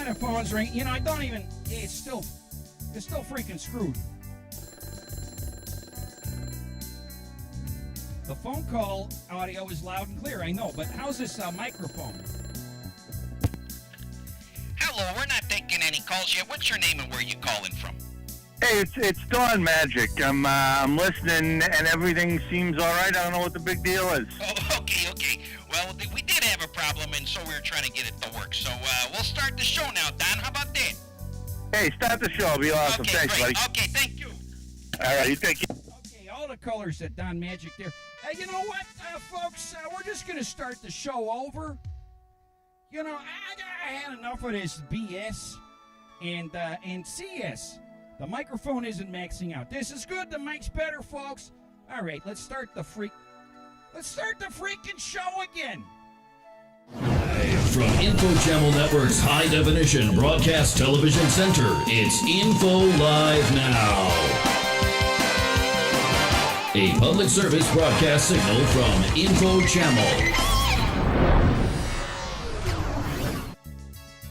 Yeah, the phone's ringing. You know, I don't even. It's still freaking screwed. The phone call audio is loud and clear, I know, but how's this microphone? Hello, we're not taking any calls yet. What's your name and where are you calling from? Hey, it's Dawn Magic. I'm listening and everything seems all right. I don't know what the big deal is. Oh, okay. Well, we did have a problem, and so we were trying to get it to work. So we'll start the show now, Don. How about that? Hey, start the show. It'll be awesome. Okay, Thanks, great. buddy. Okay, thank you. All right, you take care. Okay, all the colors at Don Magic there. You know what, folks? We're just going to start the show over. You know, I had enough of this BS and CS. The microphone isn't maxing out. This is good. The mic's better, folks. All right, let's start the freaking show again. Live from Info Channel Network's High Definition Broadcast Television Center, it's Info Live Now. A public service broadcast signal from Info Channel.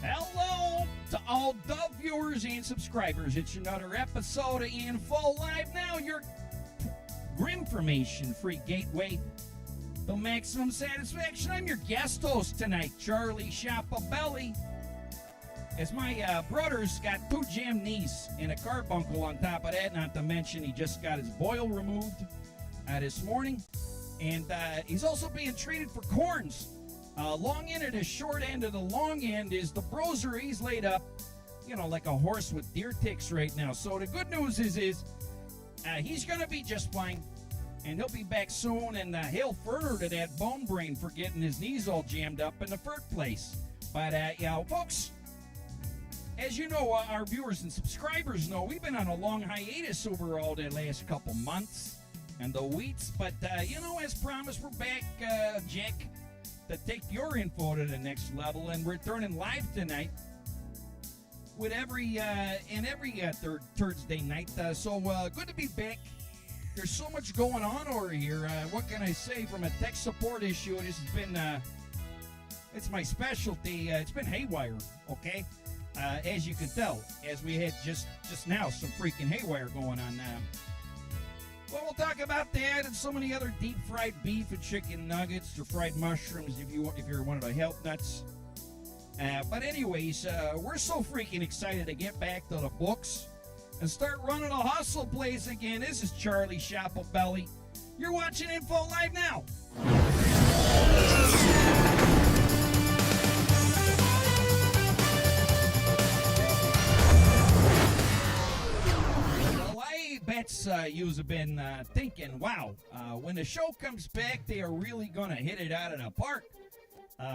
Hello to all Dove viewers and subscribers. It's another episode of Info Live Now, your Grimformation-free gateway to maximum satisfaction. I'm your guest host tonight, Charlie Shappabelli. As my brother's got 2 jammed knees and a carbuncle on top of that, not to mention he just got his boil removed this morning. And he's also being treated for corns. Long end of the short end of the long end is the broser. He's laid up, you know, like a horse with deer ticks right now. So the good news is he's going to be just fine. And he'll be back soon, and he'll further to that bone brain for getting his knees all jammed up in the first place. But, you know, folks, as you know, our viewers and subscribers know, we've been on a long hiatus over all the last couple months and the weeks. But, you know, as promised, we're back, Jack, to take your info to the next level. And we're turning live tonight with every third Thursday night. So good to be back. There's so much going on over here. What can I say from a tech support issue? This has been, it's my specialty. It's been haywire, okay? As you can tell, as we had just now, some freaking haywire going on. Well, we'll talk about that and so many other deep fried beef and chicken nuggets or fried mushrooms if you're one of the health nuts. But anyways, we're so freaking excited to get back to the books and start running a hustle place again. This is Charlie Shappabelli. You're watching Info Live Now. Well, I bet you've been thinking, wow, when the show comes back, they are really going to hit it out of the park.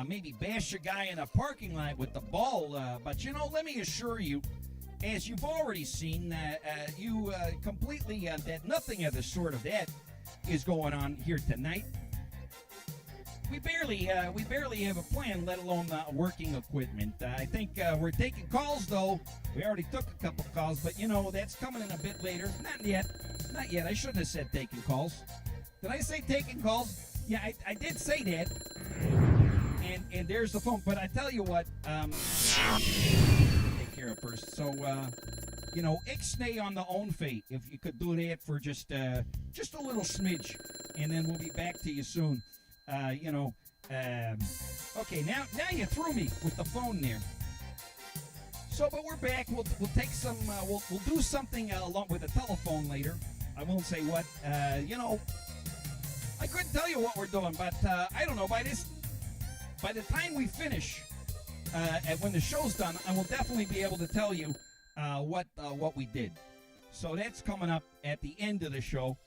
Maybe bash a guy in a parking lot with the ball. But, you know, let me assure you, as you've already seen, you completely that nothing of the sort of that is going on here tonight. We barely have a plan, let alone working equipment. I think we're taking calls, though. We already took a couple calls, but you know that's coming in a bit later. Not yet. I shouldn't have said taking calls. Did I say taking calls? Yeah, I did say that. And there's the phone. But I tell you what. Here first. So, you know, ixnay on the own fate. If you could do that for just a little smidge, and then we'll be back to you soon. You know, okay. Now you threw me with the phone there. So, but we're back. We'll take some. We'll do something along with a telephone later. I won't say what. You know, I couldn't tell you what we're doing, but I don't know. By the time we finish. And when the show's done, I will definitely be able to tell you what we did. So that's coming up at the end of the show,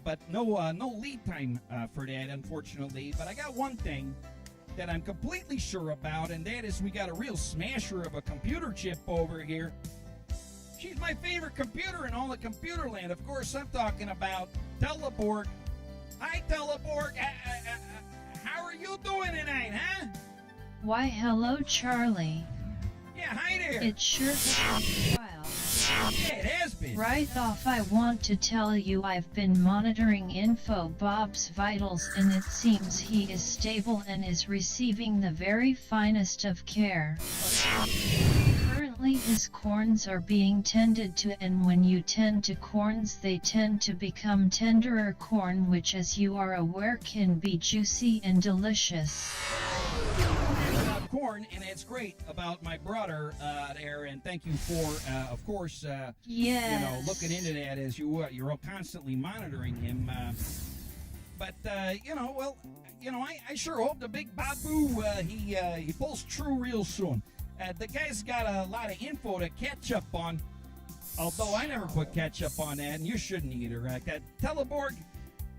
but no lead time for that, unfortunately. But I got one thing that I'm completely sure about, and that is we got a real smasher of a computer chip over here. She's my favorite computer in all of computer land. Of course, I'm talking about Teleborg. Hi, Teleborg. How are you doing tonight, huh? Why, hello, Charlie. Yeah, hi there. It sure has been a while. Yeah, it has been. Right off, I want to tell you I've been monitoring Info Bob's vitals, and it seems he is stable and is receiving the very finest of care. is corns are being tended to, and when you tend to corns they tend to become tenderer corn, which as you are aware can be juicy and delicious. About corn, and it's great about my brother there, and thank you for, of course, Yes. looking into that as you're constantly monitoring him. I sure hope the big Babu he pulls true real soon. The guy's got a lot of info to catch up on, although I never put catch up on that, and you shouldn't either. Teleborg,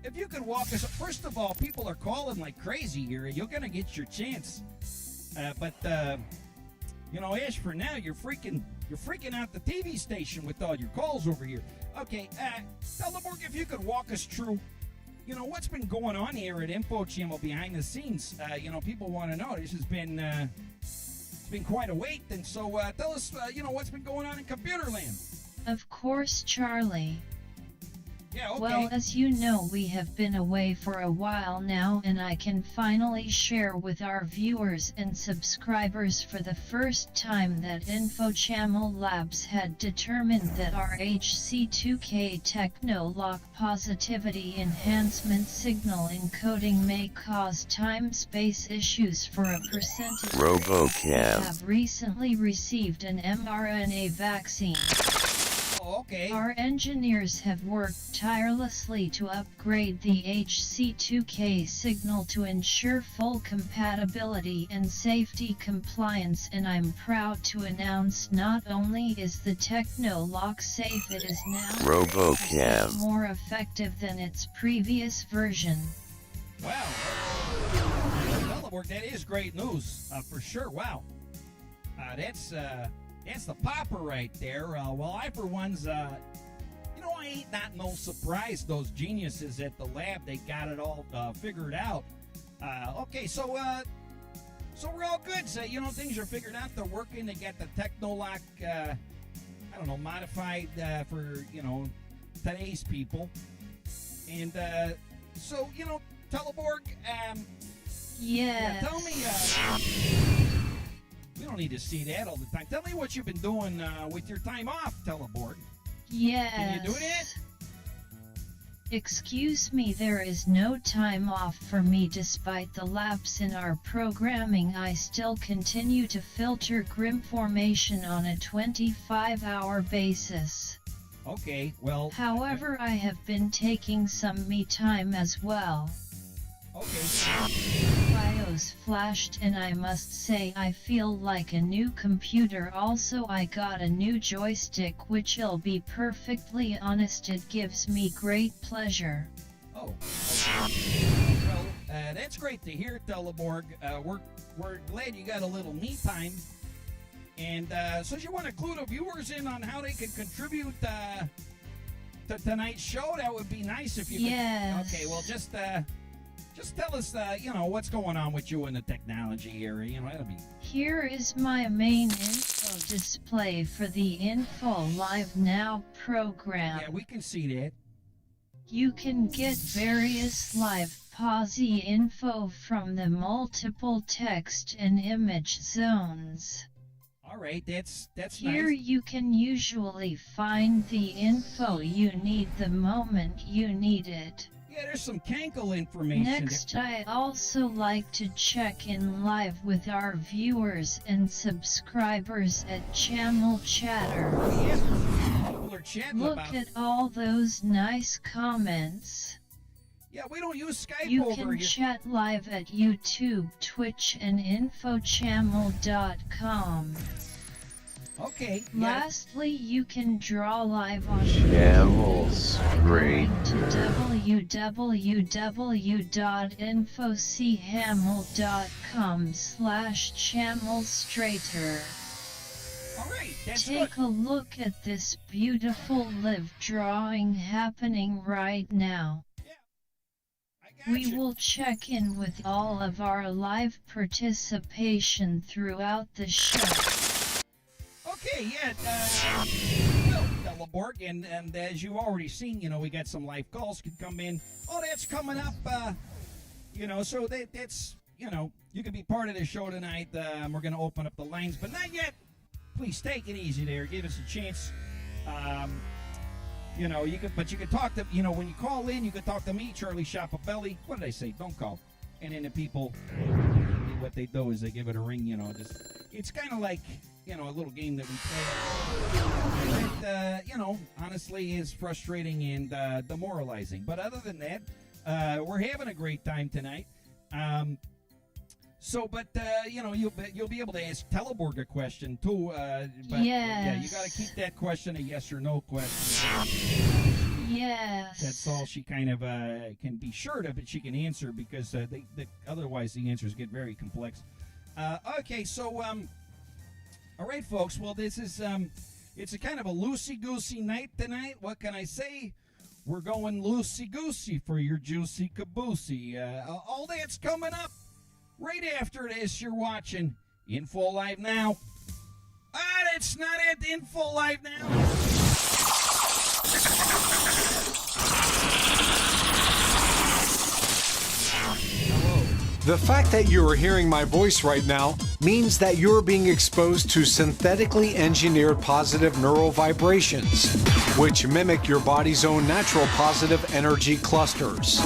if you could walk us, first of all, people are calling like crazy here. You're gonna get your chance, but as for now, you're freaking out the TV station with all your calls over here. Okay, Teleborg, if you could walk us through, what's been going on here at Info Channel behind the scenes. People want to know. This has been it's been quite a wait, and so tell us, what's been going on in computer land. Of course, Charlie. Yeah, okay. Well, as you know, we have been away for a while now, and I can finally share with our viewers and subscribers for the first time that InfoChannel Labs had determined that our HC2K Technolock positivity enhancement signal encoding may cause time-space issues for a percentage. RoboCam. We have recently received an mRNA vaccine. Okay. Our engineers have worked tirelessly to upgrade the HC2K signal to ensure full compatibility and safety compliance, and I'm proud to announce not only is the Technolock safe, it is now RoboCam. more effective than its previous version. Wow. Teleborg, that is great news, for sure. Wow. That's the popper right there. Well, I, for one's, I ain't not no surprise. Those geniuses at the lab, they got it all figured out. Okay, so we're all good. So, things are figured out. They're working. They got the Technolock, modified for, today's people. And Teleborg, Yes. yeah, tell me, we don't need to see that all the time. Tell me what you've been doing with your time off, Teleborg. Yes. Can you do that? Excuse me, there is no time off for me. Despite the lapse in our programming, I still continue to filter Grim Formation on a 25-hour basis. Okay, well... However, I have been taking some me time as well. Okay. BIOS flashed, and I must say I feel like a new computer. Also, I got a new joystick, which I'll be perfectly honest, it gives me great pleasure. Oh, okay. Well, that's great to hear, Teleborg. We're glad you got a little me time. And so you want to clue the viewers in on how they can contribute to tonight's show? That would be nice if you could. Yes. Okay, well, just tell us, what's going on with you in the technology area. That'll be... Here is my main info display for the Info Live Now program. Yeah, we can see that. You can get various live posi info from the multiple text and image zones. All right, that's Here nice. you can usually find the info you need the moment you need it. Yeah, there's some Kankle information. Next, I also like to check in live with our viewers and subscribers at Channel Chatter. Yeah, people are chatting Look about... at all those nice comments. Yeah, we don't use Skype You over can here. chat live at YouTube, Twitch, and infochannel.com. Okay. Yeah. Lastly, you can draw live on Channel going to Straightener. All www.infochamel.com/channelstraighter. right, that's good. Take a look at this beautiful live drawing happening right now. I got We you. will check in with all of our live participation throughout the show. Okay, yeah, Teleborg, and as you already seen, we got some live calls could come in. Oh, that's coming up, so that's, you can be part of the show tonight. We're going to open up the lines, but not yet. please take it easy there. Give us a chance. You know, you can talk to, you know, when you call in, you can talk to me, Charlie Shappabelli. What did I say? Don't call. And then the people, what they do is they give it a ring, you know. It's kind of like, you know, a little game that we play. That, you know, honestly is frustrating and demoralizing. But other than that, we're having a great time tonight. You know, you'll be able to ask Teleborg a question too. But yes. Yeah, you got to keep that question a yes or no question. Yes. That's all she kind of can be sure of it. She can answer because otherwise the answers get very complex. Okay, so all right, folks. Well, this is it's a kind of a loosey-goosey night tonight. What can I say? We're going loosey-goosey for your juicy caboosey. All that's coming up. Right after this, you're watching Info Live Now. It's not at Info Live Now. The fact that you are hearing my voice right now means that you're being exposed to synthetically engineered positive neural vibrations, which mimic your body's own natural positive energy clusters.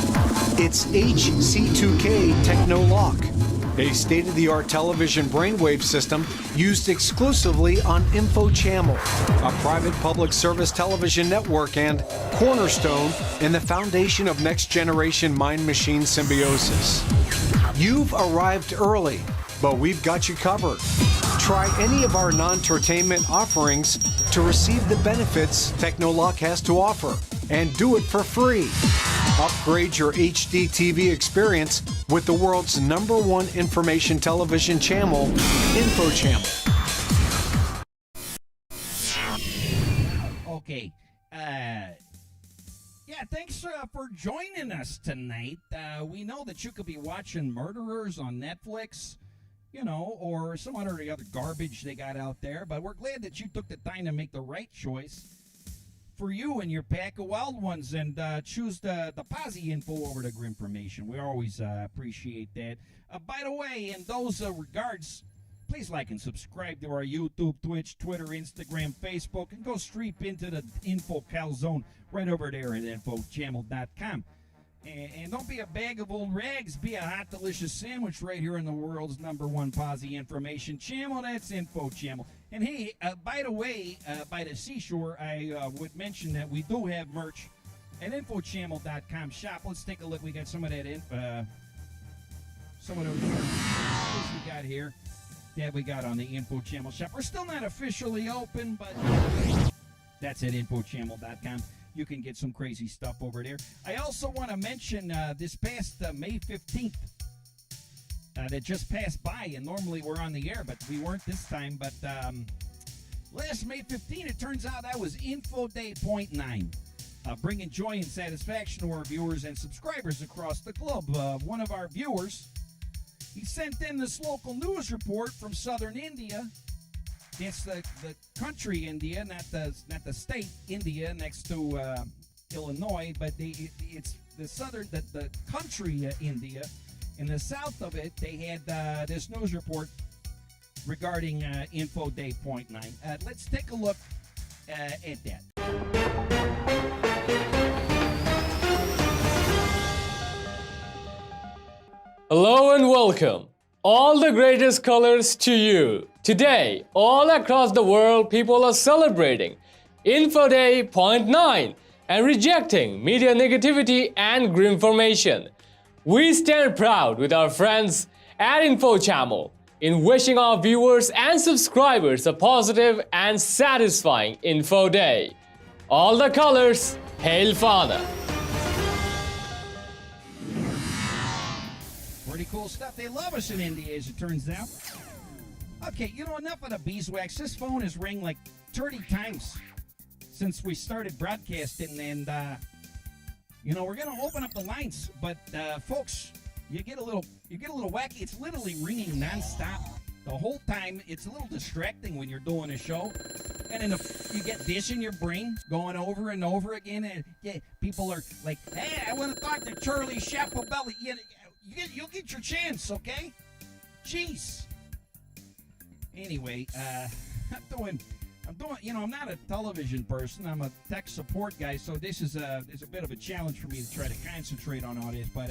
It's HC2K Technolock, a state-of-the-art television brainwave system used exclusively on Info Channel, a private public service television network and cornerstone in the foundation of next-generation mind-machine symbiosis. You've arrived early, but we've got you covered. Try any of our non-entertainment offerings to receive the benefits Technolock has to offer, and do it for free. Upgrade your HD TV experience with the world's #1 information television channel, Info Channel. Okay. Yeah, thanks for joining us tonight. We know that you could be watching Murderers on Netflix, you know, or some other garbage they got out there, but we're glad that you took the time to make the right choice for you and your pack of wild ones and choose the Posse info over the Grimformation. We always appreciate that. By the way, in those regards, please like and subscribe to our YouTube, Twitch, Twitter, Instagram, Facebook, and go streep into the info calzone right over there at infochannel.com. And don't be a bag of old rags. Be a hot, delicious sandwich right here in the world's #1 Posse information channel. That's Info Channel. And hey, by the way, by the seashore, I would mention that we do have merch at infochannel.com shop. Let's take a look. We got some of that some of those shirts we got here that we got on the Info Channel shop. We're still not officially open, but that's at infochannel.com. You can get some crazy stuff over there. I also want to mention this past May 15th that just passed by, and normally we're on the air, but we weren't this time. But last May 15th, it turns out that was Info Day .9, bringing joy and satisfaction to our viewers and subscribers across the globe. One of our viewers, he sent in this local news report from southern India. It's the country India, not the state India next to Illinois, but it's the country India. In the south of it, they had this news report regarding Info Day .9. Let's take a look at that. Hello and welcome. All the greatest colors to you. Today, all across the world, people are celebrating Info Day .9 and rejecting media negativity and grimformation. We stand proud with our friends at Info Channel in wishing our viewers and subscribers a positive and satisfying Info Day. All the colors, hail Father. Pretty cool stuff. They love us in India, as it turns out. Okay, you know, enough of the beeswax. This phone has rang like 30 times since we started broadcasting, and you know, we're gonna open up the lines, but folks, you get a little wacky. It's literally ringing nonstop the whole time. It's a little distracting when you're doing a show, and then you get this in your brain going over and over again, and yeah, people are like, "Hey, I want to talk to Charlie Shappabelli." You'll get your chance, okay? Jeez. Anyway, I'm doing, I'm not a television person. I'm a tech support guy, so this is a bit of a challenge for me to try to concentrate on all this. But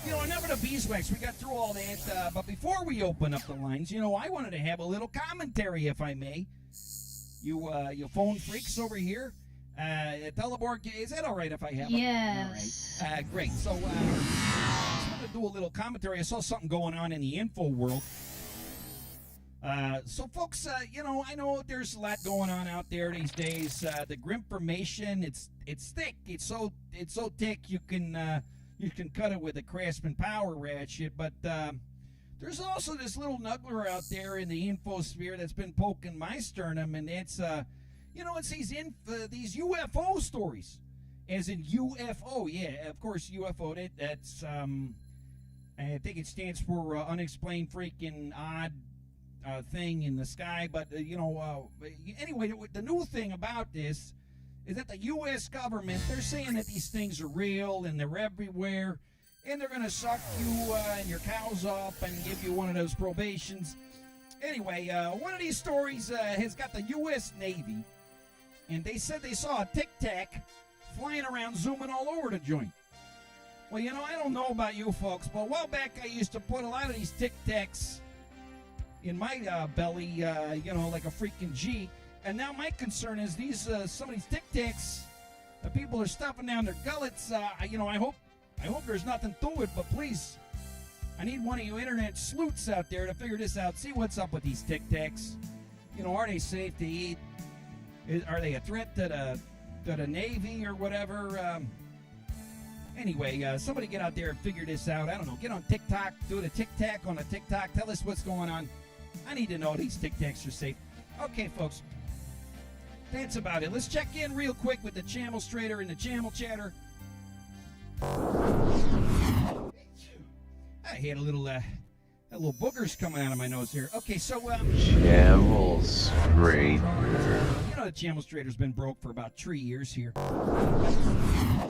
enough of the beeswax. We got through all that. But before we open up the lines, I wanted to have a little commentary, if I may. You phone freaks over here. Teleborg, is that all right if I have Yes. All right. Great. So, I just wanted to do a little commentary. I saw something going on in the info world. So, folks, I know there's a lot going on out there these days. The Grimpformation, it's thick. It's so thick you can cut it with a Craftsman power ratchet. But there's also this little nuggler out there in the infosphere that's been poking my sternum, and it's it's these UFO stories, as in UFO. Yeah, of course, UFO. That's I think it stands for unexplained freaking odd thing in the sky. But anyway, the new thing about this is that the U.S. government, they're saying that these things are real and they're everywhere, and they're going to suck you and your cows up and give you one of those probations. Anyway, one of these stories has got the U.S. Navy, and they said they saw a Tic Tac flying around, zooming all over the joint. Well, I don't know about you folks, but a while back I used to put a lot of these Tic Tacs in my belly, like a freaking G. And now my concern is some of these Tic Tacs that people are stuffing down their gullets. I hope there's nothing to it, but please, I need one of you internet sleuths out there to figure this out. See what's up with these Tic Tacs. Are they safe to eat? Are they a threat to the Navy or whatever? Anyway, somebody get out there and figure this out. I don't know. Get on TikTok, do the Tic Tac on the TikTok. Tell us what's going on. I need to know these Tic Tacs are safe. Okay, folks. That's about it. Let's check in real quick with the Chamel Strader and the Chamel Chatter. I had a little boogers coming out of my nose here. Okay, so Chamel Strader. The Chamel Strader's been broke for about 3 years here.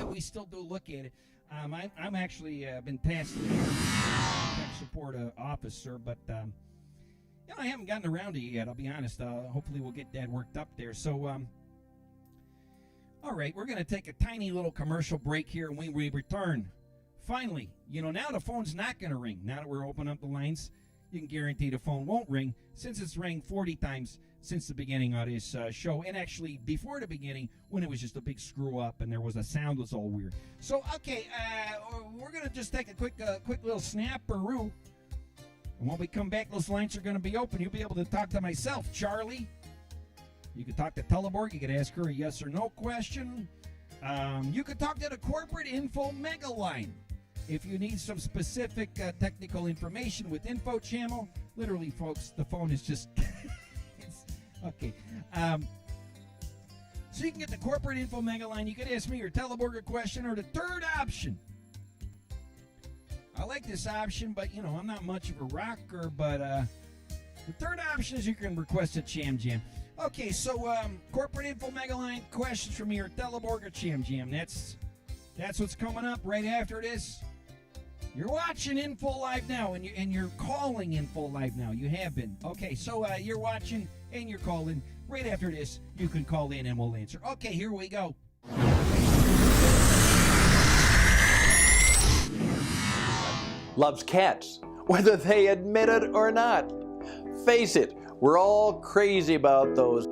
We still do look at it. I'm actually been tasked as tech support officer, but I haven't gotten around to it yet. I'll be honest. Hopefully we'll get that worked up there. So, all right, we're going to take a tiny little commercial break here, and when we return, finally, now the phone's not going to ring. Now that we're opening up the lines, you can guarantee the phone won't ring, since it's rang 40 times since the beginning of this show, and actually before the beginning, when it was just a big screw up and there was a sound was all weird. So, okay, we're going to just take a quick little snapperoo. And when we come back, those lines are going to be open. You'll be able to talk to myself, Charlie. You can talk to Teleborg. You can ask her a yes or no question. You can talk to the corporate info mega line. If you need some specific technical information with Info Channel, literally, folks, the phone is just... okay. So you can get the corporate info mega line. You can ask me or Teleborg a question, or the third option. I like this option, but, I'm not much of a rocker, but the third option is you can request a Cham Jam. Okay, so corporate info mega line, questions from me or Teleborg or Cham Jam. That's what's coming up right after this. You're watching Info Live now, and you're calling Info Live now. You have been. Okay, so you're watching and you're calling. Right after this, you can call in and we'll answer. Okay, here we go. Loves cats, whether they admit it or not. Face it, we're all crazy about those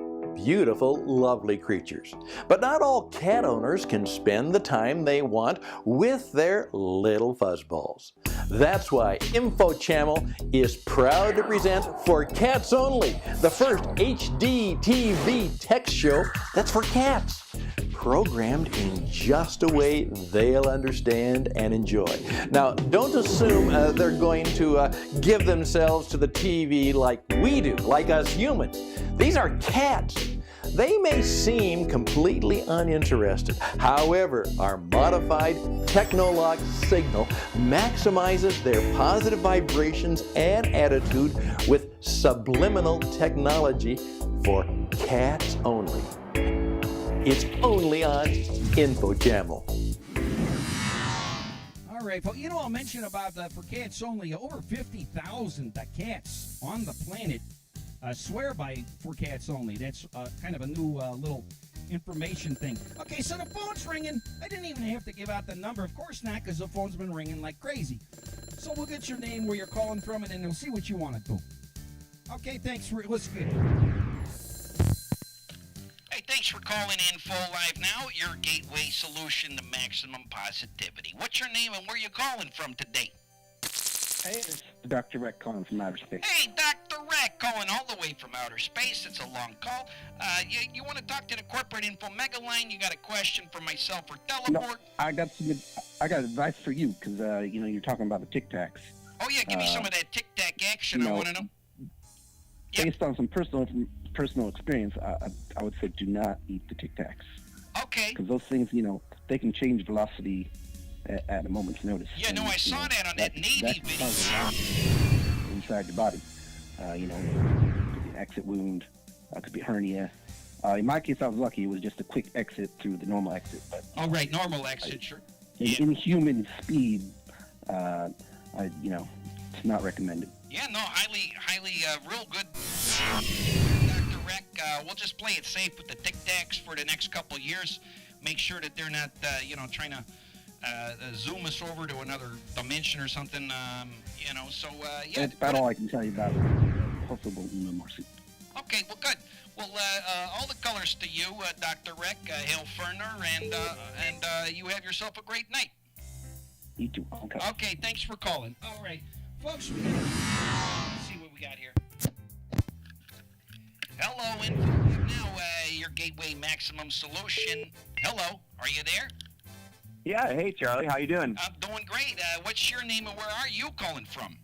beautiful, lovely creatures. But not all cat owners can spend the time they want with their little fuzzballs. That's why Info Channel is proud to present For Cats Only, the first HD TV text show that's for cats. Programmed in just a way they'll understand and enjoy. Now, don't assume they're going to give themselves to the TV like we do, like us humans. These are cats. They may seem completely uninterested. However, our modified Technolog signal maximizes their positive vibrations and attitude with subliminal technology for cats only. It's only on Info Channel. All right, folks. You know, I'll mention about for cats only. Over 50,000 cats on the planet swear by for cats only. That's kind of a new little information thing. Okay, so the phone's ringing. I didn't even have to give out the number. Of course not, because the phone's been ringing like crazy. So we'll get your name, where you're calling from, and then we'll see what you want to do. Okay, thanks for listening. Hey, thanks for calling Info Live Now, your gateway solution to maximum positivity. What's your name and where you calling from today? Hey, this is Dr. Rec calling from outer space. Hey, Dr. Rec, calling all the way from outer space. It's a long call. You want to talk to the corporate info mega line? You got a question for myself or Teleport? No, I got advice for you, because you're talking about the Tic Tacs. Oh yeah, give me some of that Tic Tac action. I want to know. Based on some personal experience, I would say do not eat the Tic Tacs. Okay. Because those things, they can change velocity at a moment's notice. Yeah, no, I saw that on that Navy video. Inside the body. Could be an exit wound, could be hernia. In my case, I was lucky. It was just a quick exit through the normal exit. But, all right, normal exit, sure. In human speed, it's not recommended. Yeah, no, highly, real good. Dr. Rec, we'll just play it safe with the Tic Tacs for the next couple years. Make sure that they're not, trying to zoom us over to another dimension or something, so, yeah. That's about all I can tell you about it. Hopefully we'll know more soon. Okay, well, good. Well, all the colors to you, Dr. Rec, Hail Ferner, and you have yourself a great night. You too. Okay, thanks for calling. All right, folks, let's see what we got here. Hello, Info Now, your gateway maximum solution. Hello, are you there? Yeah, hey Charlie, how you doing? I'm doing great. What's your name and where are you calling from?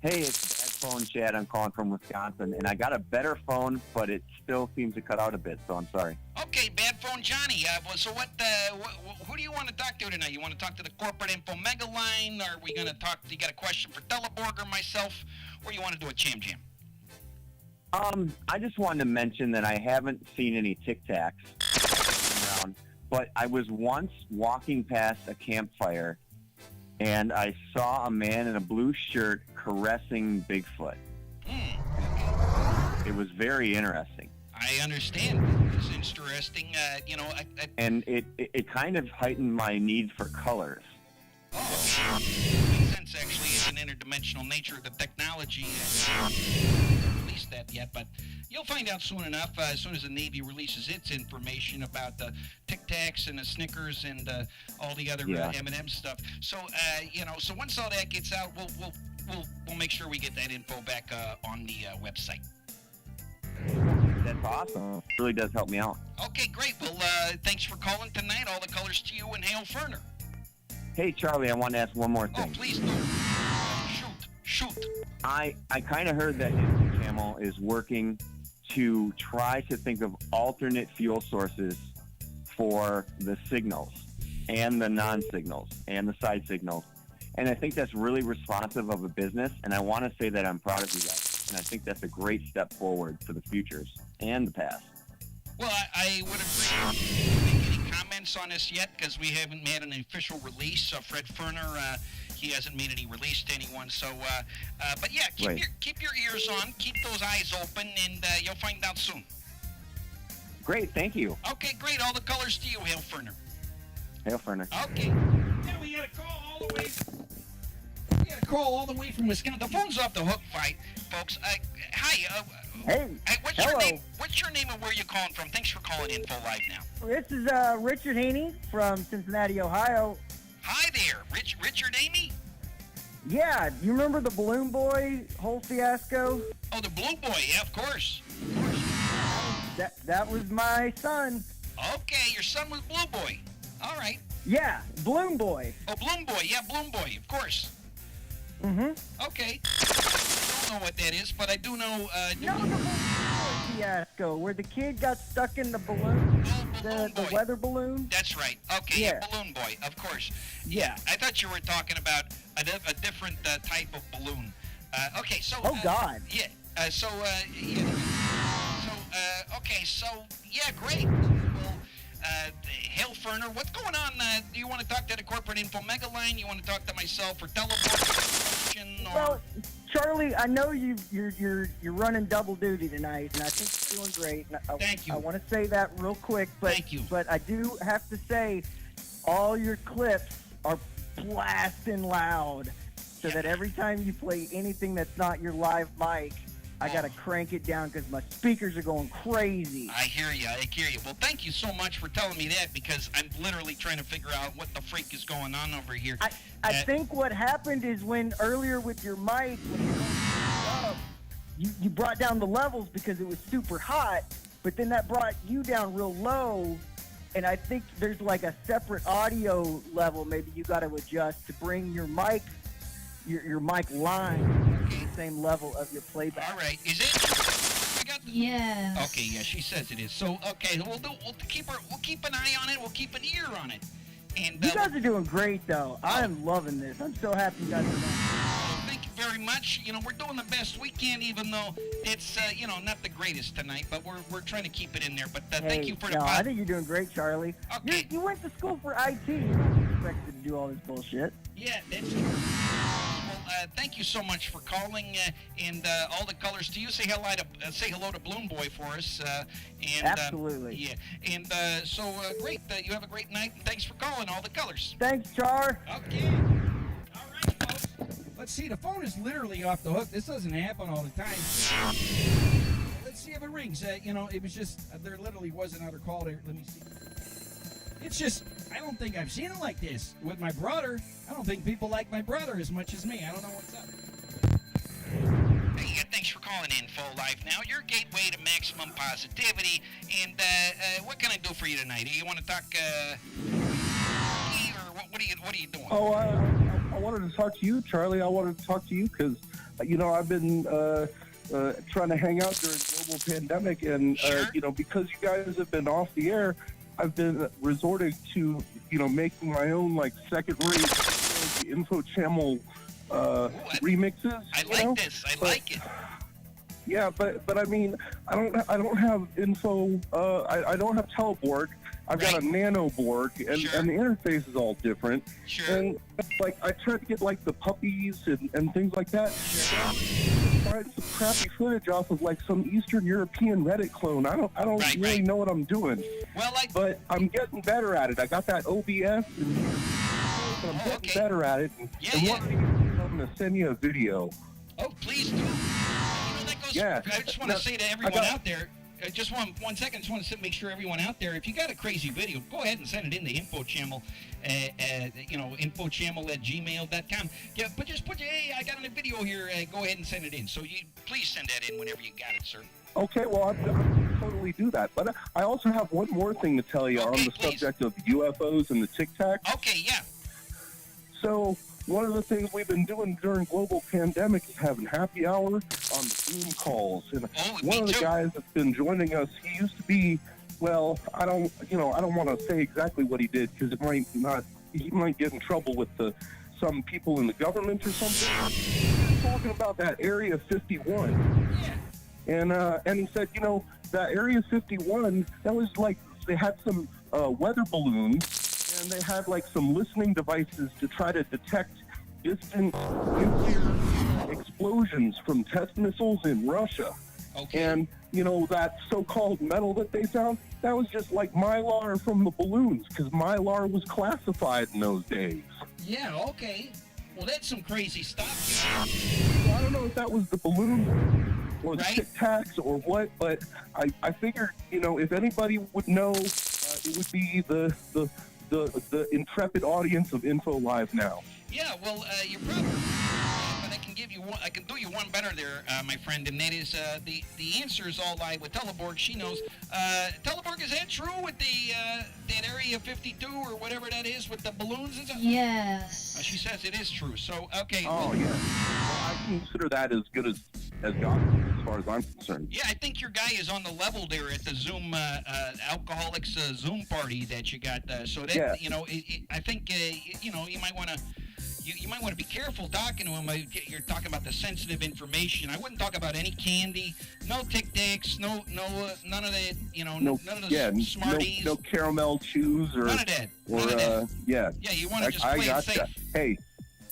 Hey, it's Bad Phone Chad. I'm calling from Wisconsin, and I got a better phone, but it still seems to cut out a bit, so I'm sorry. Okay, Bad Phone Johnny. So who do you want to talk to tonight? You want to talk to the corporate info mega line? Or are we going to talk? You got a question for Teleborg or myself? Or you want to do a jam? I just wanted to mention that I haven't seen any Tic Tacs around, but I was once walking past a campfire, and I saw a man in a blue shirt caressing Bigfoot. It was very interesting. I understand. It's interesting. And it kind of heightened my need for colors. Oh, makes sense, actually. An interdimensional nature of the technology. Released that yet, but you'll find out soon enough. As soon as the Navy releases its information about the Tic Tacs and the Snickers and all the other M&M stuff. So so once all that gets out, we'll make sure we get that info back on the website. That's awesome. It really does help me out. Okay, great. Well, thanks for calling tonight. All the colors to you and Hail Ferner. Hey, Charlie, I want to ask one more thing. Oh, please do. Shoot. I kind of heard that Info Channel is working to try to think of alternate fuel sources for the signals and the non-signals and the side signals. And I think that's really responsive of a business, and I want to say that I'm proud of you guys. And I think that's a great step forward for the futures and the past. Well, I would agree. I can't make any comments on this yet because we haven't had an official release. Fred Ferner, he hasn't made any release to anyone. So, but yeah, keep your ears on, keep those eyes open, and you'll find out soon. Great, thank you. Okay, great. All the colors to you, Hail Ferner. Hail Ferner. Okay. Yeah, we got a call all the way. We got a call all the way from Wisconsin. The phone's off the hook, folks. Hi. Hey. What's Hello. your name? What's your name and where you calling from? Thanks for calling Info Live Now. This is Richard Haney from Cincinnati, Ohio. Hi there, Richard Amy? Yeah, you remember the Balloon Boy whole fiasco? Oh, the Blue Boy, yeah, of course. That was my son. Okay, your son was Blue Boy. All right. Yeah, Balloon Boy. Oh, Bloom Boy, yeah, Bloom Boy, of course. Mm-hmm. Okay. I don't know what that is, but I do know... the Balloon Boy fiasco, where the kid got stuck in the balloon, the weather balloon. That's right. Okay, yeah, Balloon Boy, of course. Yeah, I thought you were talking about a different type of balloon. Okay, so... Oh, God. Yeah, okay, so, yeah, great. Well, Hail Ferner, what's going on? Do you want to talk to the corporate info mega line? You want to talk to myself for telephone? Well, Charlie, I know you're running double duty tonight, and I think you're doing great. And Thank you. I want to say that real quick, but Thank you. But I do have to say, all your clips are blasting loud, so that every time you play anything that's not your live mic, I gotta crank it down because my speakers are going crazy. I hear you. Well, thank you so much for telling me that, because I'm literally trying to figure out what the freak is going on over here. I think what happened is when earlier with your mic, when you brought down the levels because it was super hot, but then that brought you down real low, and I think there's like a separate audio level maybe you got to adjust to bring your mic, your mic line to the same level of your playback. All right, is it? Yes. Okay, yeah, she says it is. So, okay, we'll keep an eye on it. We'll keep an ear on it. And You guys are doing great, though. I am loving this. I'm so happy you guys are doing thank you very much. You know, we're doing the best we can, even though it's not the greatest tonight, but we're trying to keep it in there. But thank you for the. I think you're doing great, Charlie. Okay. You went to school for IT. You're not expected to do all this bullshit. Yeah, that's it. Well, thank you so much for calling, and all the colors to you. Say hello to Balloon Boy for us. Absolutely. Yeah, and great. You have a great night, and thanks for calling all the colors. Thanks, Char. Okay. All right, folks. Let's see. The phone is literally off the hook. This doesn't happen all the time. Let's see if it rings. It was just there literally was another call there. Let me see. It's just, I don't think I've seen it like this with my brother. I don't think people like my brother as much as me. I don't know what's up. Hey, thanks for calling Info Live Now, your gateway to maximum positivity. And what can I do for you tonight? You want to talk, or what are you doing? Oh, I wanted to talk to you, Charlie. I wanted to talk to you because, I've been trying to hang out during the global pandemic, and because you guys have been off the air, I've been resorting to, making my own second-rate info channel remixes. I like this. I like it. Yeah, but I mean, I don't have info. I don't have teleborg. I've got a nano board, and the interface is all different. Sure. And I tried to get the puppies and things like that. Find some crappy footage off of some Eastern European Reddit clone. I don't really know what I'm doing. Well, but I'm getting better at it. I got that OBS, and I'm getting better at it. And I'm gonna send you a video. Oh, please do. That goes. Yeah. I just want to say to everyone out there. Just one second. Just want to make sure everyone out there, if you got a crazy video, go ahead and send it in to InfoChannel, InfoChannel@gmail.com. Yeah, but just put hey, I got a video here. Go ahead and send it in. So please send that in whenever you got it, sir. Okay, well, I'll totally do that. But I also have one more thing to tell you on the subject of UFOs and the Tic Tacs. Okay, yeah. So one of the things we've been doing during global pandemic is having happy hour on the Zoom calls. And one of the guys that's been joining us, he used to be, well, I don't want to say exactly what he did because he might get in trouble with some people in the government or something. He was talking about that Area 51. And he said, that Area 51, that was they had some weather balloons, and they had some listening devices to try to detect distant nuclear explosions from test missiles in Russia. Okay. And, that so-called metal that they found, that was just like Mylar from the balloons, because Mylar was classified in those days. Yeah, okay. Well, that's some crazy stuff. So I don't know if that was the balloon or the Tic Tacs or what, but I figured, if anybody would know, it would be the intrepid audience of Info Live Now. Yeah, well, you're probably, but I can give you one. I can do you one better there, my friend, and that is the answers all lie with Teleborg. She knows. Teleborg, is that true with that Area 52 or whatever that is with the balloons and stuff? Yes. She says it is true. So okay. Oh yeah. Well, I consider that as good as gospel as far as I'm concerned. Yeah, I think your guy is on the level there at the Zoom Alcoholics Zoom party that you got. So that I think you might want to you might want to be careful talking to him. You're talking about the sensitive information. I wouldn't talk about any candy, no Tic Tacs, none of that, none of those Smarties. No caramel chews or none of that. Yeah. Yeah, you want to just play it safe. Hey,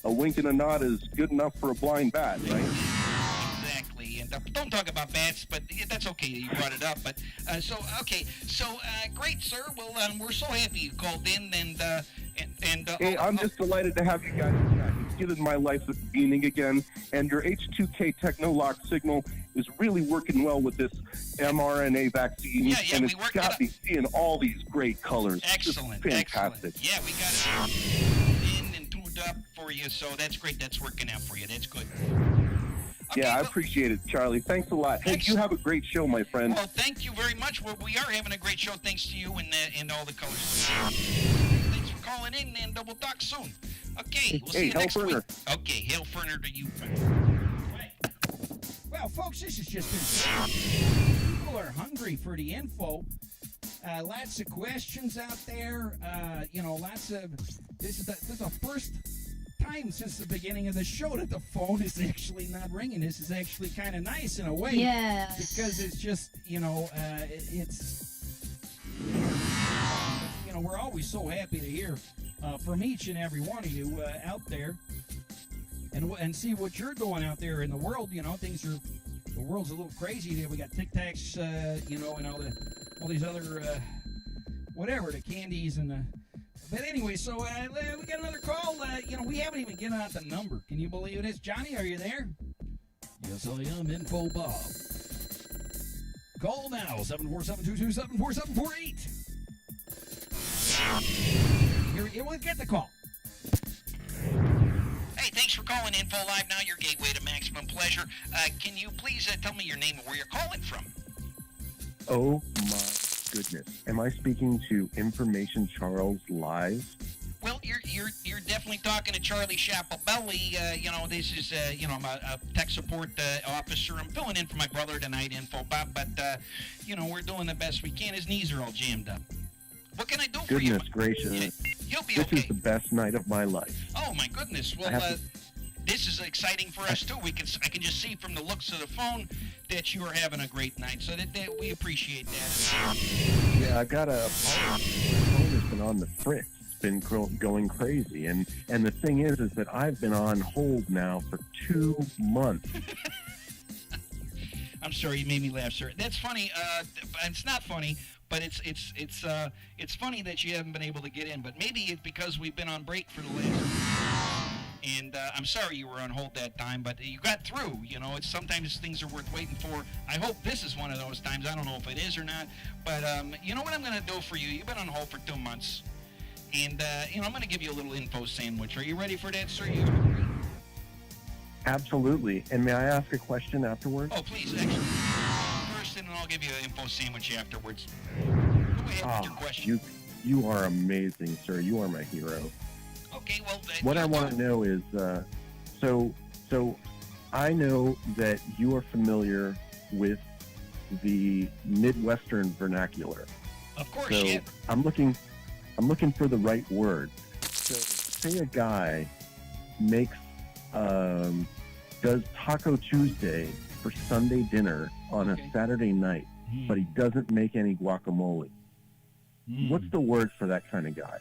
a wink and a nod is good enough for a blind bat, right? Exactly. And don't talk about bats, but that's okay. You brought it up. But great, sir. Well, we're so happy you called in, hey, I'm just delighted to have you guys back. It's given my life a beginning again, and your H2K Technolock signal is really working well with this mRNA vaccine, and it's got me seeing all these great colors. Excellent, it's fantastic. Excellent. Yeah, we got it in and tuned up for you, so that's great. That's working out for you. That's good. Okay, I appreciate it, Charlie. Thanks a lot. Hey, you have a great show, my friend. Well, thank you very much. We are having a great show thanks to you and all the colors. Thanks for calling in, and we'll talk soon. Okay, we'll see you next week. Okay, hail Ferner to you, friend. Well, folks, this has just been people are hungry for the info. Lots of questions out there. Lots of this is the first time since the beginning of the show that the phone is actually not ringing. This is actually kind of nice in a way. Yes. Because it's just, we're always so happy to hear from each and every one of you out there and see what you're doing out there in the world. The world's a little crazy. We got Tic Tacs, and all these other, the candies and the. But anyway, so we got another call. We haven't even given out the number. Can you believe it? It's Johnny. Are you there? Yes, I am. Info Bob. Call now, 747-227-4748. Here, we'll get the call. Hey, thanks for calling Info Live Now, your gateway to maximum pleasure. Can you please tell me your name and where you're calling from? Oh, my goodness. Am I speaking to Information Charles Live? Well, you're definitely talking to Charlie Shappabelli. This is I'm a tech support officer. I'm filling in for my brother tonight, Info Bob. But we're doing the best we can. His knees are all jammed up. What can I do for you? Goodness gracious! You'll be this okay. is the best night of my life. Oh my goodness! Well, this is exciting for us too. I can just see from the looks of the phone that you are having a great night. So that we appreciate that. Yeah, I got a phone. My phone has been on the fritz. Been going crazy, and the thing is that I've been on hold now for 2 months. I'm sorry, you made me laugh, sir. That's funny. It's not funny, but it's funny that you haven't been able to get in. But maybe it's because we've been on break for the last. And I'm sorry you were on hold that time, but you got through. It's sometimes things are worth waiting for. I hope this is one of those times. I don't know if it is or not, but you know what I'm going to do for you? You've been on hold for 2 months. And, I'm going to give you a little info sandwich. Are you ready for that, sir? You agree? Absolutely. And may I ask a question afterwards? Oh, please, actually. First, and then I'll give you an info sandwich afterwards. Go ahead with your question. You are amazing, sir. You are my hero. Okay, well... what I want to know is, so I know that you are familiar with the Midwestern vernacular. Of course, so yeah. I'm looking for the right word. So, say a guy makes, does Taco Tuesday for Sunday dinner on a Saturday night, but he doesn't make any guacamole. What's the word for that kind of guy?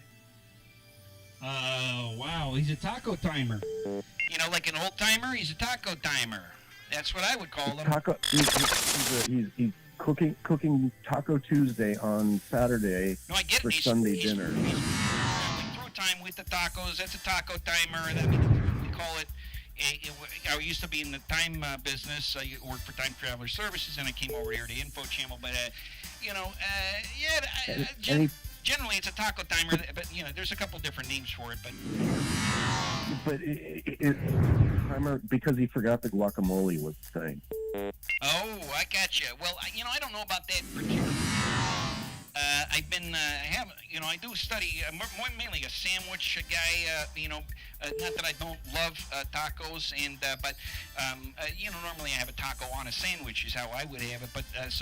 Wow, he's a taco timer. Like an old timer, he's a taco timer. That's what I would call him. He's cooking Taco Tuesday on Saturday for Sunday dinner. He's through time with the tacos. That's a taco timer. That means we call it. I used to be in the time business. I worked for Time Traveler Services, and I came over here to Info Channel. But generally it's a taco timer. But there's a couple different names for it. But it's timer because he forgot the guacamole was the thing. Oh, I gotcha. Well, I don't know about that particular. I do study. I'm mainly a sandwich guy. Not that I don't love tacos, but normally I have a taco on a sandwich is how I would have it. But it's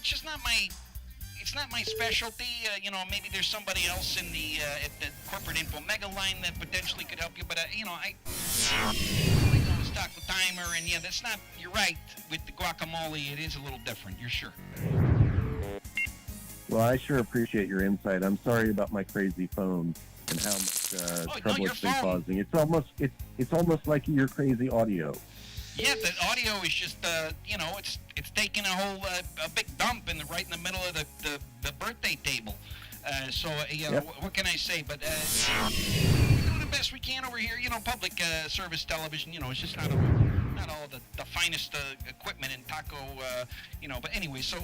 just not my. it's not my specialty. You know, maybe there's somebody else in the at the corporate info mega line that potentially could help you. But you know, I like to stock the timer, and yeah, that's not. You're right. With the guacamole, it is a little different. You're sure. Well, I sure appreciate your insight. I'm sorry about my crazy phone and how much trouble it's been causing. It's almost like your crazy audio. Yeah, the audio is just, you know, it's taking a whole a big dump right in the middle of the birthday table. So, you know, what can I say? But we're doing the best we can over here. You know, public service television. You know, it's just not all the finest equipment in taco. You know, but anyway, so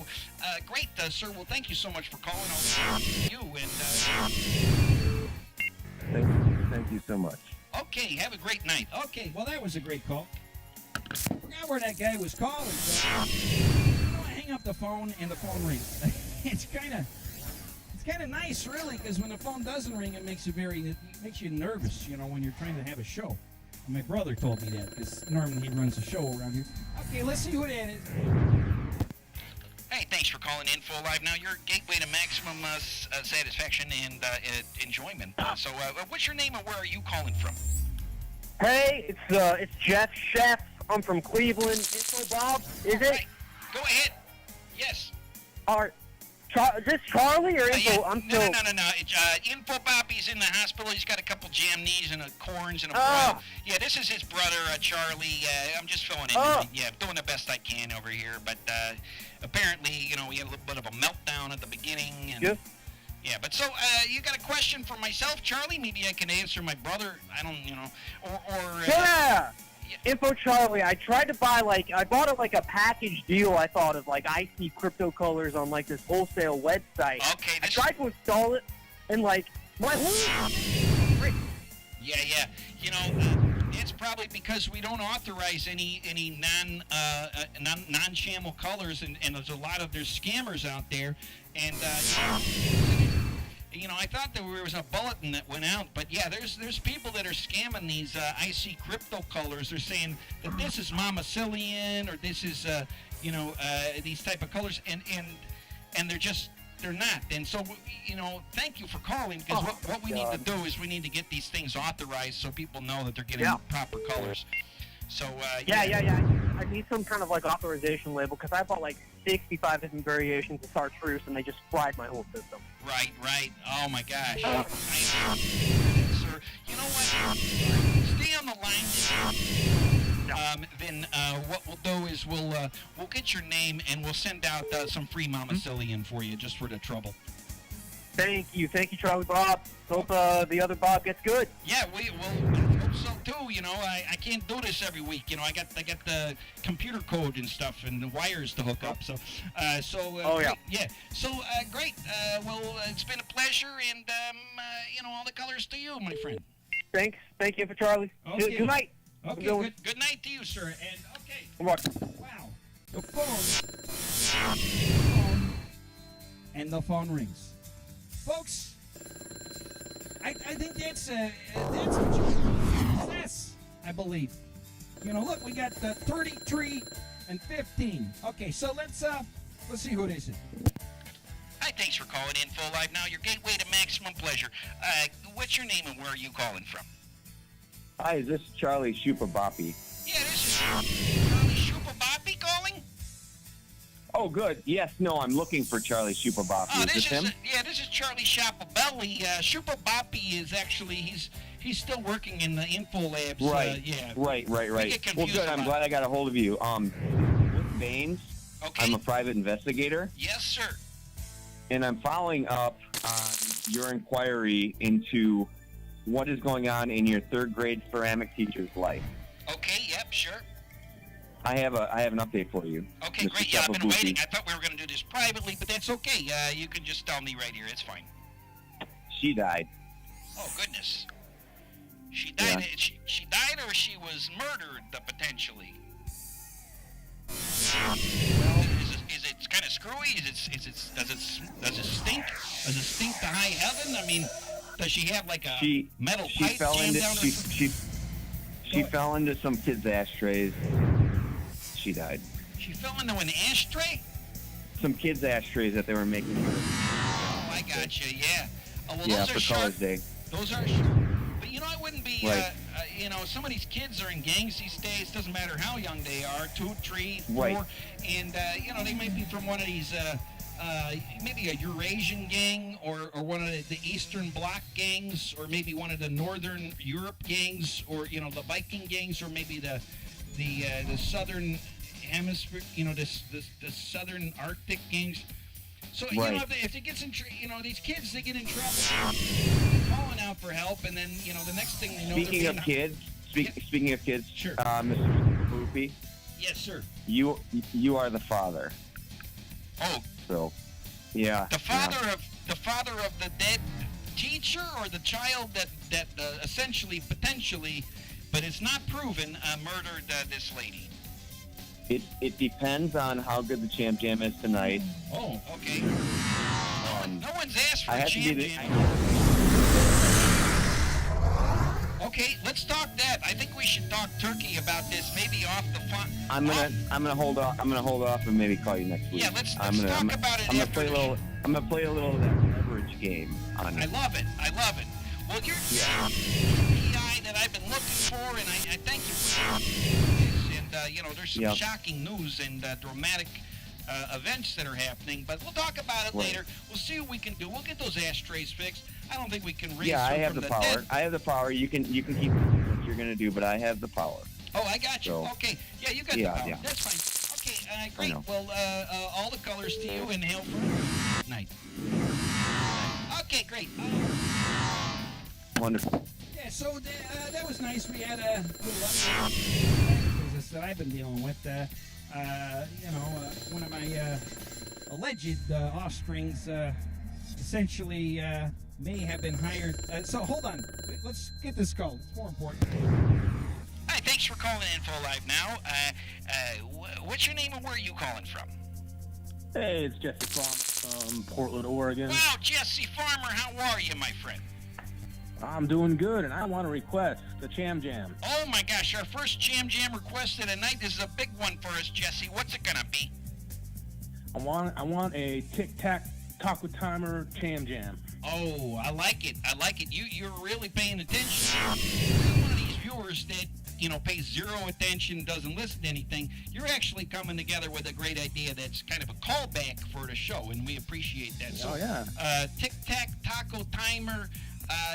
great, sir. Well, thank you so much for calling. I'll see you and. Thank you so much. Okay, have a great night. Okay, well, that was a great call. Forgot where that guy was calling. So, you know, I hang up the phone and the phone rings. It's kind of nice, really, because when the phone doesn't ring, it makes you nervous. You know, when you're trying to have a show. And my brother told me that because normally he runs a show around here. Okay, let's see who that is. Hey, thanks for calling Info Live. Now, your gateway to maximum satisfaction and enjoyment. So, what's your name and where are you calling from? Hey, it's Jeff Chef. I'm from Cleveland. Info Bob, is it? Right. Go ahead. Yes. Is this Charlie or Info? Yeah. No. Info Bobby's in the hospital. He's got a couple jam knees and a corns and a boil. Yeah, this is his brother, Charlie. I'm just filling in. Yeah, doing the best I can over here. But apparently, you know, we had a little bit of a meltdown at the beginning. And, yeah, but so you got a question for myself, Charlie? Maybe I can answer my brother. I don't, you know, or yeah. Info Charlie, I tried to buy I bought a package deal. I thought of IC crypto colors on this wholesale website. Okay. I tried to install it, and my whole. Yeah. You know, it's probably because we don't authorize any non-channel colors, and there's there's scammers out there, and you know, I thought there was a bulletin that went out, but yeah, there's people that are scamming these IC crypto colors. They're saying that this is Mamacillion or this is you know, these type of colors, and they're not. And so, you know, thank you for calling, because what we need to do is we need to get these things authorized so people know that they're getting proper colors. So yeah. I need some kind of authorization label, because I bought 65 different variations of chartreuse, and they just fried my whole system. Right. Oh my gosh. Sir, you know what? Stay on the line. Then what we'll do is we'll get your name and we'll send out some free Mamacillion for you, just for the trouble. Thank you, Charlie Bob. Hope the other Bob gets good. Yeah, we'll hope so too. You know, I can't do this every week. You know, I got the computer code and stuff and the wires to hook up. So, yeah. So great. Well, it's been a pleasure, and you know, all the colors to you, my friend. Thank you for Charlie. Okay. Good night. Okay. Good night to you, sir. And okay. Wow. The phone. And the phone rings. Folks, I think that's success, I believe. You know, look, we got 33 and 15. Okay, so let's see who it is. Hi, thanks for calling Info Live. Now, your gateway to maximum pleasure. What's your name and where are you calling from? Hi, this is Charlie Shappabelli. Yeah, this is Charlie Shappabelli calling? Oh, good. Yes, no, I'm looking for Charlie Shappabelli. Is this him? This is Charlie Shappabelli. Shappabelli is actually, he's still working in the Info Labs. Right. Right. Well, good. I'm glad I got a hold of you. With Baines. Okay. I'm a private investigator. Yes, sir. And I'm following up on your inquiry into what is going on in your third grade ceramic teacher's life. Okay. Yep. Sure. I have an update for you. Okay, Mr. great. Yeah, I've been Goosey. waiting. I thought we were going to do this privately, but that's okay. You can just tell me right here. It's fine. She died. Oh, goodness. She died. Yeah. She died, or she was murdered, potentially. Well, is it kind of screwy? Does it stink? Does it stink to high heaven? I mean, does she have a metal pipe jammed down her? She fell into some kids' ashtrays. She died. She fell into an ashtray? some kids' ashtrays that they were making. Oh, I gotcha. Yeah. Oh, well, Yeah, those for are sharp. Colors Day. Those are. But you know, I wouldn't be. Right. You know, some of these kids are in gangs these days. Doesn't matter how young they are, 2, 3, 4, Right. and you know, they might be from one of these. Maybe a Eurasian gang, or one of the Eastern Bloc gangs, or maybe one of the Northern Europe gangs, or you know, the Viking gangs, or maybe the Southern Hemisphere. You know, the Southern Arctic gangs. So you know, if it gets in, you know, these kids, they get in trouble, calling out for help, and then you know, the next thing they know. Speaking of kids, sure. Mr. Boopy. Yes, sir. You are the father. Oh. So, yeah. The father of the dead teacher, or the child that essentially, potentially, but it's not proven, murdered this lady. It depends on how good the Champ Jam is tonight. Oh, okay. No one's asked for I a have to Champ be Jam. Okay, let's talk that. I think we should talk turkey about this, maybe off the phone. I'm gonna hold off. I'm gonna hold off and maybe call you next week. Yeah, let's talk about it. I'm gonna play a little. I'm gonna play a little of that leverage game on I it. love it. Well, you're the PI that I've been looking for, and I thank you for this. And you know, there's some shocking news and dramatic events that are happening, but we'll talk about it later. We'll see what we can do. We'll get those ashtrays fixed. I don't think we can raise Yeah, I have from the the power. dead. I have the power. You can keep what you're gonna do, but I have the power. Oh, I got you. So, Okay. Yeah, you got the power. Yeah. That's fine. Okay, great. Well, all the colors to you, and hail for night. Okay, great. Wonderful. Yeah, so that was nice. We had a little update business that I've been dealing with. You know, one of my alleged offsprings essentially may have been hired. So hold on. Let's get this call. It's more important. Hi, thanks for calling Info Live now. What's your name and where are you calling from? Hey, it's Jesse Farmer from Portland, Oregon. Wow, Jesse Farmer, how are you, my friend? I'm doing good, and I want to request the Cham Jam. Oh my gosh, our first Cham Jam request of the night. This is a big one for us, Jesse. What's it gonna be? I want a Tic Tac Taco Timer Cham Jam. Oh, I like it. You're really paying attention. You're one of these viewers that, you know, pays zero attention, doesn't listen to anything. You're actually coming together with a great idea that's kind of a callback for the show, and we appreciate that. So, Tic Tac Taco Timer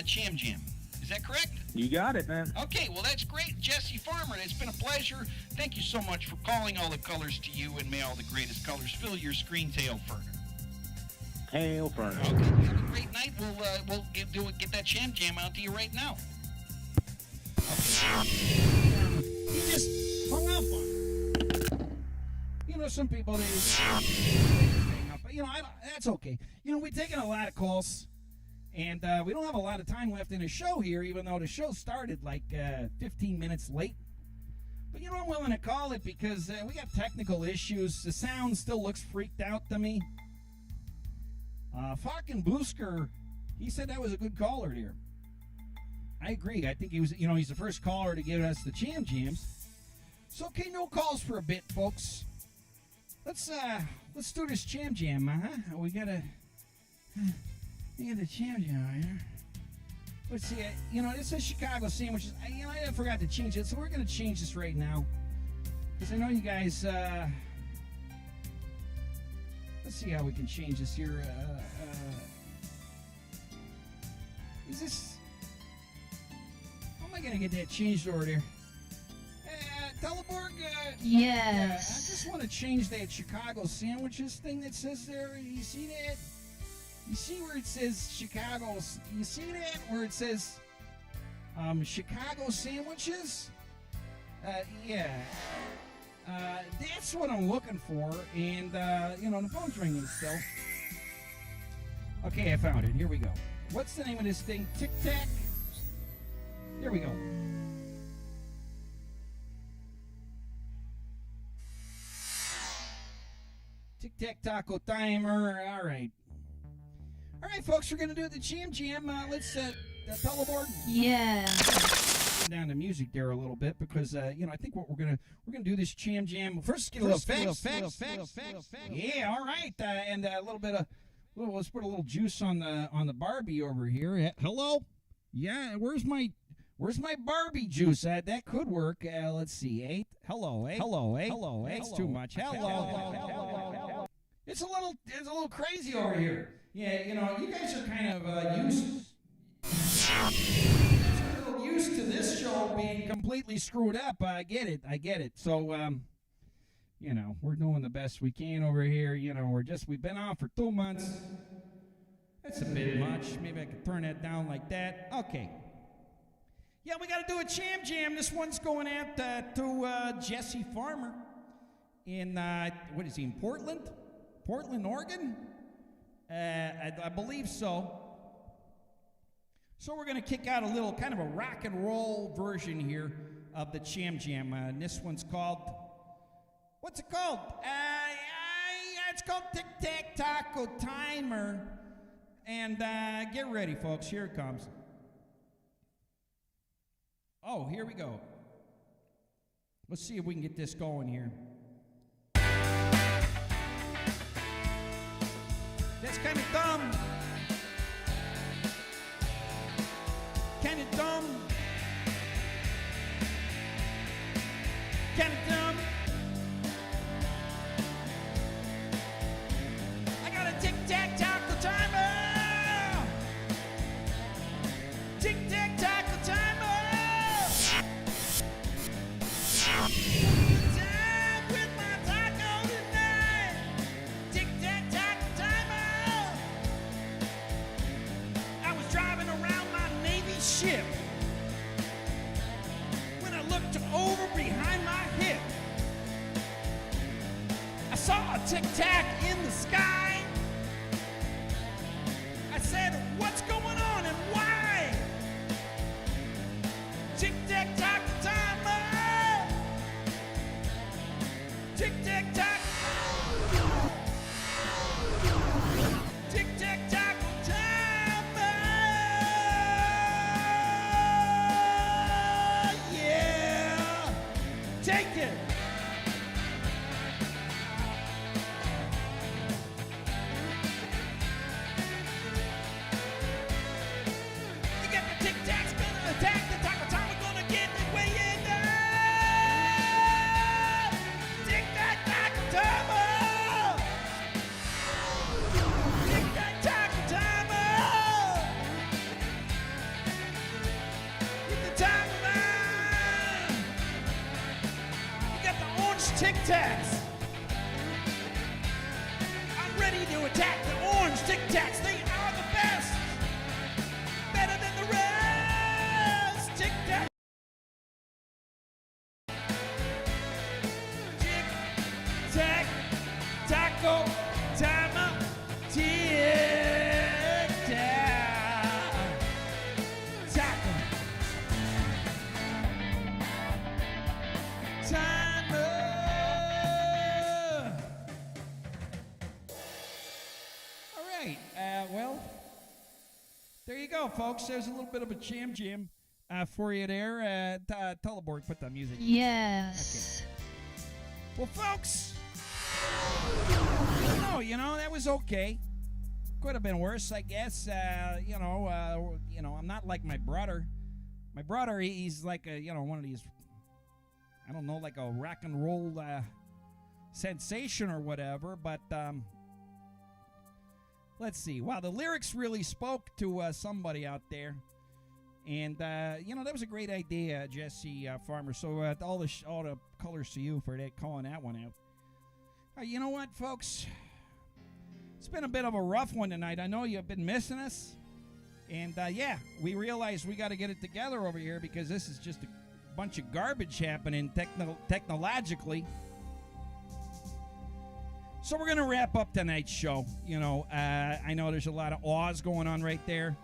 Cham Jam. Is that correct? You got it, man. Okay, well, that's great. Jesse Farmer, it's been a pleasure. Thank you so much for calling. All the colors to you, and may all the greatest colors fill your screen, Hail Ferner. Hail Ferner. Okay, have a great night. We'll get that Cham Jam out to you right now. He just hung up on it. You know, some people, they hang up. But, you know, that's okay. You know, we're taking a lot of calls, and we don't have a lot of time left in the show here, even though the show started like 15 minutes late. But, you know, I'm willing to call it because we got technical issues. The sound still looks freaked out to me. Fucking Boosker, he said that was a good caller here. I agree. I think he was, you know, he's the first caller to give us the Cham Jams. So, okay, no calls for a bit, folks. Let's do this Cham Jam, huh? We gotta get the Cham Jam here. Let's see. You know, this is Chicago sandwiches. I forgot to change it, so we're gonna change this right now because I know you guys. Let's see how we can change this here. Is this? How am I gonna get that changed over there? Teleborg? Yes. I just want to change that Chicago sandwiches thing that says there. You see that? You see where it says Chicago? You see that? Where it says Chicago sandwiches? Yeah. That's what I'm looking for. And, you know, the phone's ringing still. Okay, I found it. Here we go. What's the name of this thing? Tic Tac? Here we go. Tic Tac Taco Timer. All right. All right, folks, we're going to do the Cham Jam. Let's, teleboard. Yeah. turn down the music there a little bit because I think what we're gonna do this jam. First, get a little facts. Yeah, all right, and a little bit of. Well, let's put a little juice on the Barbie over here. Hello, yeah. Where's my Barbie juice? That could work. Let's see. 8. Hello. That's too much. Hello. It's a little crazy over here. Yeah, you guys are kind of used to this show being completely screwed up. I get it. So, we're doing the best we can over here. We've been on for 2 months. That's a bit much. Maybe I could turn that down like that. Okay. Yeah, we got to do a jam. This one's going out to Jesse Farmer in, what is he, in Portland? Portland, Oregon? I believe so. So we're going to kick out a little kind of a rock and roll version here of the jam. And this one's called, what's it called? It's called Tic Tac Taco Timer. And get ready, folks. Here it comes. Oh, here we go. Let's see if we can get this going here. That's kind of dumb. Kind of dumb. Kind of dumb. I got a tic-tac-taco timer. Tic-tac-taco timer. Time with my taco tonight. Tic-tac-taco timer. I was driving around my Navy ship when I looked over behind my hip. I saw a tic-tac in the sky. I said, what's going on and why? Tic-tac-taco timer. Tic-tac-tac. Tic-tac-taco timer. Yeah. Take it. You got the tic-tacs gonna attack the taco timer, gonna get it way in there. Tic-tac-taco timer. Tic-tac-taco timer. Get the timer line. You got the orange tic-tacs. I'm ready to attack the orange tic-tacs. They are the best. Better than the rest. Tic-tac. Tic-tac. Taco timer. Tic-tac. Taco timer. All right. Well, there you go, folks. There's a little bit of a jam for you there. Teleboard, put the music. Yes. Okay. Well, folks, that was okay. Could have been worse, I guess. I'm not like my brother. My brother, he's like one of these, I don't know, like a rock and roll sensation or whatever. But let's see. Wow, the lyrics really spoke to somebody out there. And, that was a great idea, Jesse Farmer. So all the colors to you for that, calling that one out. You know what, folks? It's been a bit of a rough one tonight. I know you've been missing us. And, we realize we got to get it together over here because this is just a bunch of garbage happening technologically. So we're going to wrap up tonight's show. I know there's a lot of awes going on right there.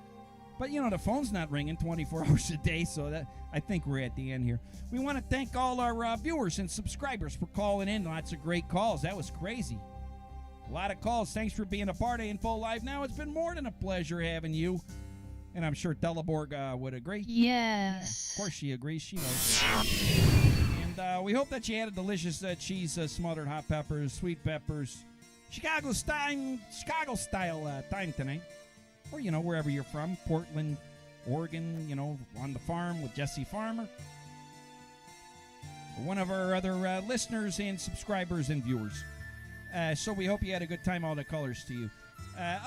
But, the phone's not ringing 24 hours a day, so that I think we're at the end here. We want to thank all our viewers and subscribers for calling in. Lots of great calls. That was crazy. A lot of calls. Thanks for being a part of Info Live Now. It's been more than a pleasure having you. And I'm sure Teleborg would agree. Yes. Of course she agrees. She knows. And we hope that you had a delicious cheese smothered hot peppers, sweet peppers, Chicago style time tonight. Or, wherever you're from. Portland, Oregon, on the farm with Jesse Farmer. One of our other listeners and subscribers and viewers. So we hope you had a good time. All the colors to you.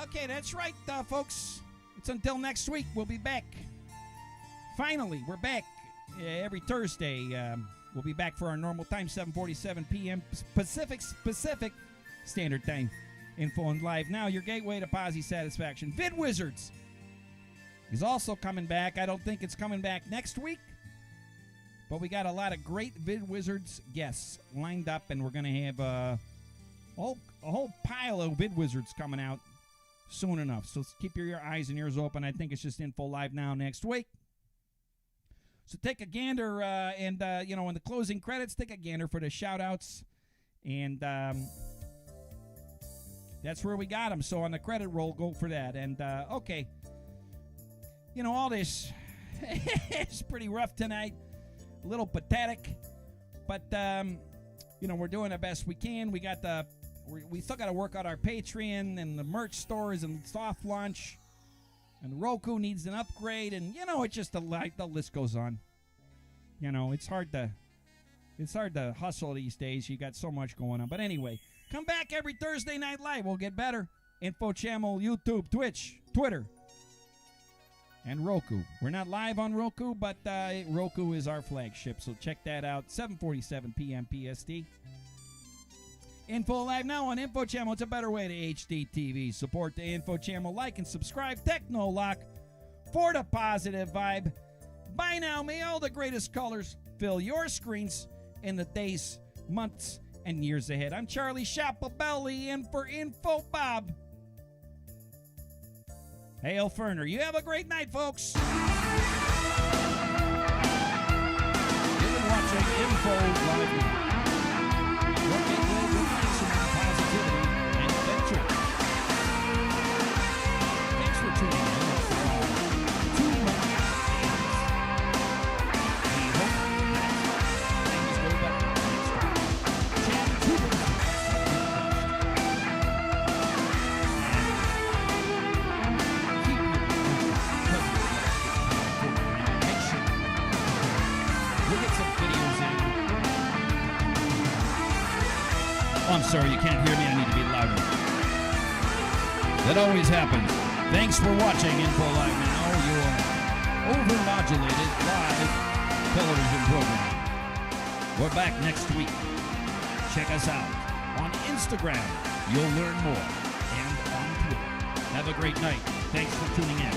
Okay, that's right, folks. It's until next week. We'll be back. Finally, we're back every Thursday. We'll be back for our normal time, 7:47 p.m. Pacific Standard Time. Info and Live Now, your gateway to Posse satisfaction. Vid Wizards is also coming back. I don't think it's coming back next week, but we got a lot of great Vid Wizards guests lined up, and we're going to have a whole pile of Vid Wizards coming out soon enough. So keep your eyes and ears open. I think it's just Info Live Now next week. So take a gander, and in the closing credits, take a gander for the shout-outs. And that's where we got them. So on the credit roll, go for that. And, okay. All this is pretty rough tonight. A little pathetic. But, we're doing the best we can. We got we still got to work out our Patreon and the merch stores and soft launch. And Roku needs an upgrade. And, it's just the list goes on. It's hard to hustle these days. You got so much going on. But anyway, come back every Thursday night live. We'll get better. Info Channel, YouTube, Twitch, Twitter, and Roku. We're not live on Roku, but Roku is our flagship. So check that out. 7:47 p.m. PST. Info Live Now on Info Channel. It's a better way to HD TV. Support the Info Channel. Like and subscribe. Techno Lock for the positive vibe. Bye now. May all the greatest colors fill your screens in the days, months, and years ahead. I'm Charlie Shappabelli in for Info Bob. Hail Ferner. You have a great night, folks. You've been watching Info Live Now. Your gateway to maximum positivity and adventure. Thanks for tuning in. I'm sorry, you can't hear me. I need to be louder. That always happens. Thanks for watching Info Live Now, your overmodulated live television program. We're back next week. Check us out on Instagram. You'll learn more. And on Twitter. Have a great night. Thanks for tuning in.